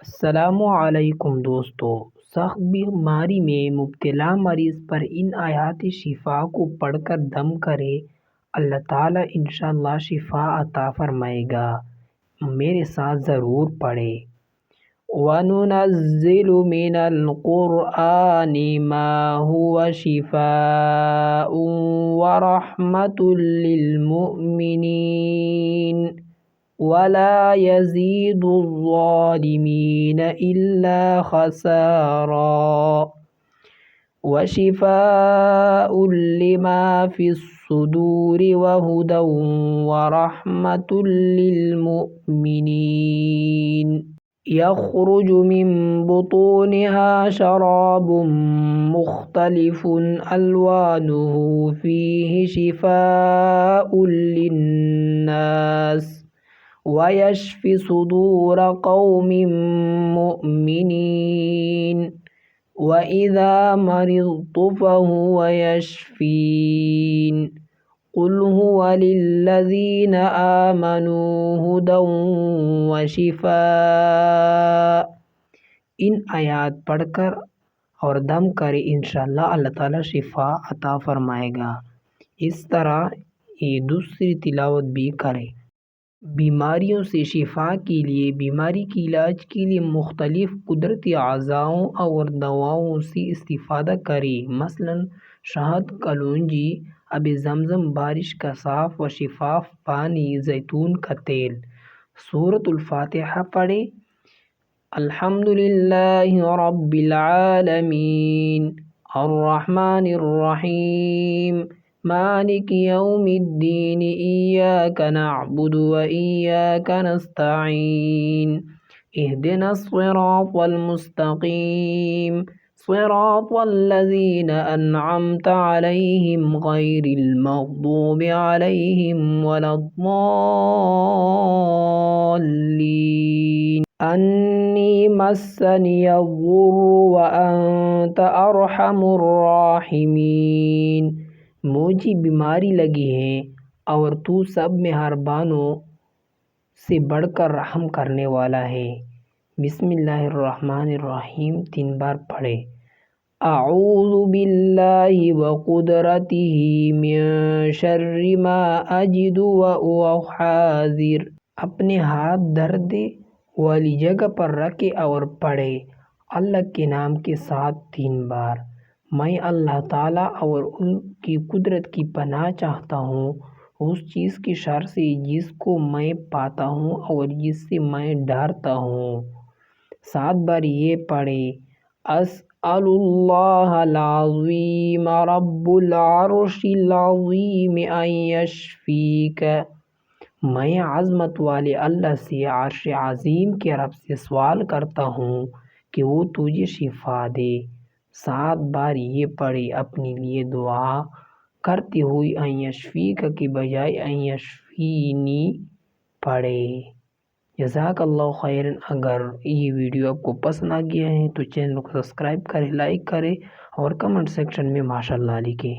السلام علیکم دوستو، سخت بیماری میں مبتلا مریض پر ان آیات شفا کو پڑھ کر دم کرے، اللہ تعالیٰ انشاءاللہ شفا عطا فرمائے گا۔ میرے ساتھ ضرور پڑھے۔ وَنُنَزِّلُ مِنَ الْقُرْآنِ مَا هُوَ شِفَاءٌ وَرَحْمَةٌ لِّلْمُؤْمِنِينَ وَلَا يَزِيدُ الظَّالِمِينَ إِلَّا خَسَارًا وَشِفَاءٌ لِّمَا فِي الصُّدُورِ وَهُدًى وَرَحْمَةٌ لِّلْمُؤْمِنِينَ يَخْرُجُ مِن بُطُونِهَا شَرَابٌ مُّخْتَلِفٌ أَلْوَانُهُ فِيهِ شِفَاءٌ لِّلنَّاسِ وَيَشْفِي صُدُورَ قَوْمٍ مُّؤْمِنِينَ وَإِذَا مَرِضْتُ فَهُوَ يَشْفِينِ قُلْ هُوَ لِلَّذِينَ آمَنُوا هُدًى وَشِفَاءٌ۔ ان آیات پڑھ کر اور دم کرے، انشاءاللہ اللہ تعالیٰ شفا عطا فرمائے گا۔ اس طرح یہ دوسری تلاوت بھی کرے۔ بیماریوں سے شفا کے لیے، بیماری کے علاج کے لیے مختلف قدرتی اعضاؤں اور دواؤں سے استفادہ کرے، مثلاً شہد، کلونجی، آب زمزم، بارش کا صاف و شفاف پانی، زیتون کا تیل۔ سورۃ الفاتحہ پڑھے۔ الحمدللہ رب العالمین الرحمن الرحیم مالک یوم الدین ایاک نعبد و ایاک نستعین اہدنا الصراط المستقیم صراط الذین انعمت علیہم غیر المغضوب علیہم ولا الضالین انی مسنی الضر وانت ارحم الراحمین۔ مجھے بیماری لگی ہے اور تو سب مہربانوں سے بڑھ کر رحم کرنے والا ہے۔ بسم اللہ الرحمن الرحیم 3 بار پڑھے۔ اعوذ باللہ وقدرتہ من شر ما اجد واحاذر۔ اپنے ہاتھ درد والی جگہ پر رکھے اور پڑھے، اللہ کے نام کے ساتھ 3 بار۔ میں اللہ تعالیٰ اور ان کی قدرت کی پناہ چاہتا ہوں، اس چیز کے شر سے جس کو میں پاتا ہوں اور جس سے میں ڈرتا ہوں۔ 7 بار یہ پڑھے، اسأل اللہ العظیم رب العرش العظیم ان یشفیک۔ میں عظمت والے اللہ سے، عرش عظیم کے رب سے سوال کرتا ہوں کہ وہ تجھے شفا دے۔ 7 بار یہ پڑھے، اپنے لیے دعا کرتے ہوئے ان یشفیک کے بجائے ان یشفینی پڑھے۔ جزاک اللہ خیرن۔ اگر یہ ویڈیو آپ کو پسند آ گیا ہے تو چینل کو سبسکرائب کریں، لائک کریں اور کمنٹ سیکشن میں ماشاءاللہ لکھیں۔